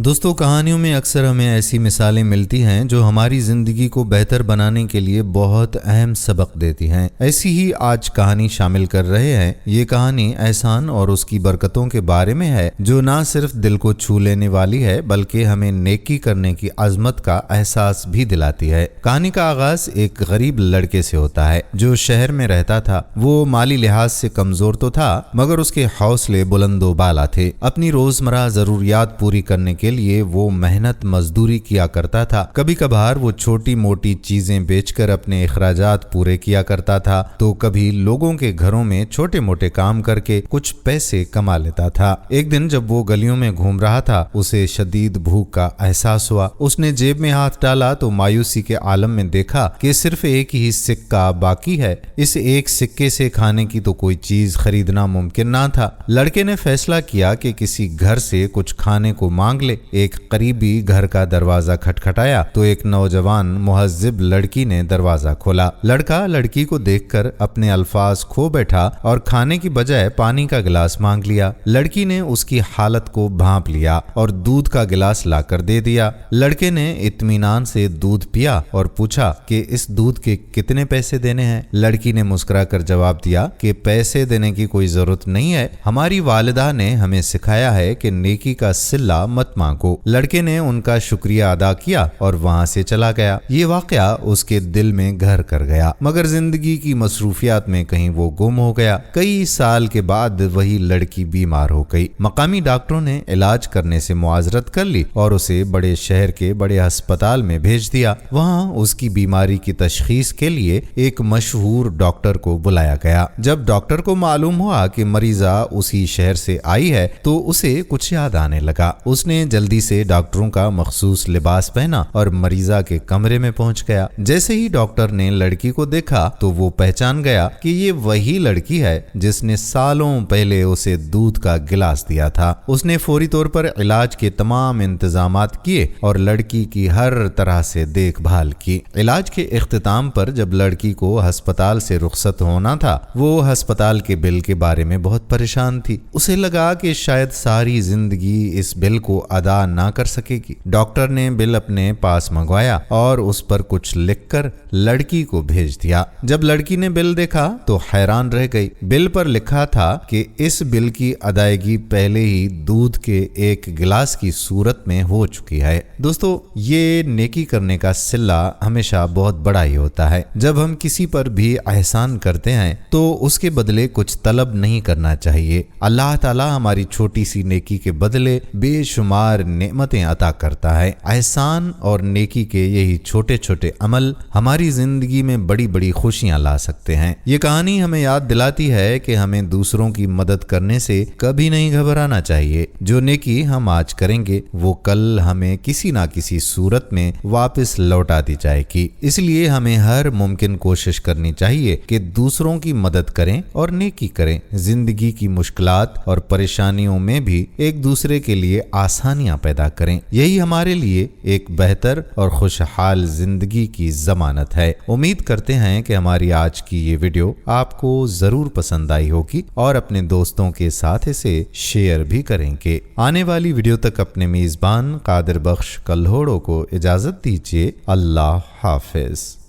دوستوں، کہانیوں میں اکثر ہمیں ایسی مثالیں ملتی ہیں جو ہماری زندگی کو بہتر بنانے کے لیے بہت اہم سبق دیتی ہیں۔ ایسی ہی آج کہانی شامل کر رہے ہیں۔ یہ کہانی احسان اور اس کی برکتوں کے بارے میں ہے، جو نہ صرف دل کو چھو لینے والی ہے بلکہ ہمیں نیکی کرنے کی عظمت کا احساس بھی دلاتی ہے۔ کہانی کا آغاز ایک غریب لڑکے سے ہوتا ہے جو شہر میں رہتا تھا۔ وہ مالی لحاظ سے کمزور تو تھا مگر اس کے حوصلے بلند و بالا تھے۔ اپنی روزمرہ ضروریات پوری کرنے کے لیے وہ محنت مزدوری کیا کرتا تھا۔ کبھی کبھار وہ چھوٹی موٹی چیزیں بیچ کر اپنے اخراجات پورے کیا کرتا تھا تو کبھی لوگوں کے گھروں میں چھوٹے موٹے کام کر کے کچھ پیسے کما لیتا تھا۔ ایک دن جب وہ گلیوں میں گھوم رہا تھا، اسے شدید بھوک کا احساس ہوا۔ اس نے جیب میں ہاتھ ڈالا تو مایوسی کے عالم میں دیکھا کہ صرف ایک ہی سکہ باقی ہے۔ اس ایک سکے سے کھانے کی تو کوئی چیز خریدنا ممکن نہ تھا۔ لڑکے نے فیصلہ کیا کہ کسی گھر سے کچھ کھانے کو مانگ لے۔ ایک قریبی گھر کا دروازہ کھٹکھٹایا تو ایک نوجوان مہذب لڑکی نے دروازہ کھولا۔ لڑکا لڑکی کو دیکھ کر اپنے الفاظ کھو بیٹھا اور کھانے کی بجائے پانی کا گلاس مانگ لیا۔ لڑکی نے اس کی حالت کو بھانپ لیا اور دودھ کا گلاس لا کر دے دیا۔ لڑکے نے اطمینان سے دودھ پیا اور پوچھا کہ اس دودھ کے کتنے پیسے دینے ہیں۔ لڑکی نے مسکرا کر جواب دیا کہ پیسے دینے کی کوئی ضرورت نہیں ہے، ہماری والدہ نے ہمیں سکھایا ہے کہ نیکی کا صلہ مت مانگو۔ لڑکے نے ان کا شکریہ ادا کیا اور وہاں سے چلا گیا۔ یہ واقعہ اس کے دل میں گھر کر گیا مگر زندگی کی مصروفیات میں کہیں وہ گم ہو گیا۔ کئی سال کے بعد وہی لڑکی بیمار ہو گئی۔ مقامی ڈاکٹروں نے علاج کرنے سے معذرت کر لی اور اسے بڑے شہر کے بڑے ہسپتال میں بھیج دیا۔ وہاں اس کی بیماری کی تشخیص کے لیے ایک مشہور ڈاکٹر کو بلایا گیا۔ جب ڈاکٹر کو معلوم ہوا کہ مریضہ اسی شہر سے آئی ہے تو اسے کچھ یاد آنے لگا۔ اس نے جلدی سے ڈاکٹروں کا مخصوص لباس پہنا اور مریضہ کے کمرے میں پہنچ گیا۔ جیسے ہی ڈاکٹر نے لڑکی کو دیکھا تو وہ پہچان گیا کہ یہ وہی لڑکی ہے جس نے سالوں پہلے اسے دودھ کا گلاس دیا تھا۔ اس نے فوری طور پر علاج کے تمام انتظامات کیے اور لڑکی کی ہر طرح سے دیکھ بھال کی۔ علاج کے اختتام پر جب لڑکی کو ہسپتال سے رخصت ہونا تھا، وہ ہسپتال کے بل کے بارے میں بہت پریشان تھی۔ اسے لگا کہ شاید ساری زندگی اس بل کو ادا نہ کر سکے گی۔ ڈاکٹر نے بل اپنے پاس منگوایا اور اس پر کچھ لکھ کر لڑکی کو بھیج دیا۔ جب لڑکی نے بل دیکھا تو حیران رہ گئی۔ بل پر لکھا تھا کہ اس بل کی ادائیگی پہلے ہی دودھ کے ایک گلاس کی صورت میں ہو چکی ہے۔ دوستو، یہ نیکی کرنے کا صلہ ہمیشہ بہت بڑا ہی ہوتا ہے۔ جب ہم کسی پر بھی احسان کرتے ہیں تو اس کے بدلے کچھ طلب نہیں کرنا چاہیے۔ اللہ تعالی ہماری چھوٹی سی نیکی کے بدلے بے شمار نعمتیں عطا کرتا ہے۔ احسان اور نیکی کے یہی چھوٹے چھوٹے عمل ہماری زندگی میں بڑی بڑی خوشیاں لا سکتے ہیں۔ یہ کہانی ہمیں یاد دلاتی ہے کہ ہمیں دوسروں کی مدد کرنے سے کبھی نہیں گھبرانا چاہیے۔ جو نیکی ہم آج کریں گے وہ کل ہمیں کسی نہ کسی صورت میں واپس لوٹا دی جائے گی۔ اس لیے ہمیں ہر ممکن کوشش کرنی چاہیے کہ دوسروں کی مدد کریں اور نیکی کریں۔ زندگی کی مشکلات اور پریشانیوں میں بھی ایک دوسرے کے لیے آسانیاں پیدا کریں۔ یہی ہمارے لیے ایک بہتر اور خوشحال زندگی کی ضمانت ہے۔ امید کرتے ہیں کہ ہماری آج کی یہ ویڈیو آپ کو ضرور پسند آئی ہوگی اور اپنے دوستوں کے ساتھ اسے شیئر بھی کریں گے۔ آنے والی ویڈیو تک اپنے میزبان قادر بخش کلہوڑوں کو اجازت دیجیے۔ اللہ حافظ۔